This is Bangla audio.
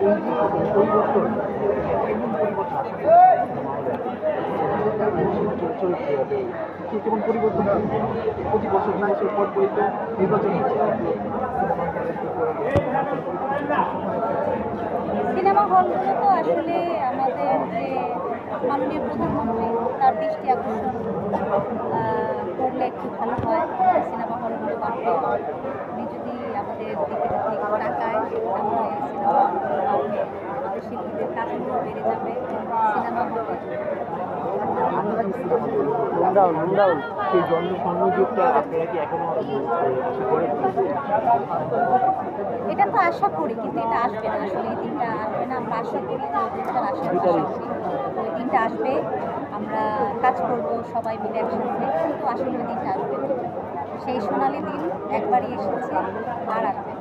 এই যে পরিবর্তন, কেমন পরিবর্তন চরিত্রে হবে, কেমন পরিবর্তন প্রতি বছর 2 বছর পর পরই তো নির্বাচন হচ্ছে। সিনেমা হলগুলো তো আসলে আমাদের যে মাননীয় প্রধানমন্ত্রী তার দৃষ্টি আকর্ষণ করলে একটু ভালো হয়। সিনেমা হলগুলো বাড়বে, উনি যদি আমাদের দিকে যদি একটু তাকায় তাহলে সিনেমা হলগুলো বাড়বে, আমাদের শিল্পীদের কাজগুলো বেড়ে যাবে। সিনেমা হলে সেই জনসংযোগটা আপনারা কি এখনো আশা করেন? এটা তো আশা করি, কিন্তু এটা আসবে না, আসলে এই দিনটা আসবে না। আমরা আশা করি যে ওই দিনটার আশা করি, ওই দিনটা আসবে, আমরা কাজ করব সবাই মিলে একসাথে, কিন্তু আসলে ওই দিনটা আসবে না। সেই সোনালি দিন একবারই এসেছে, আর আসবে না।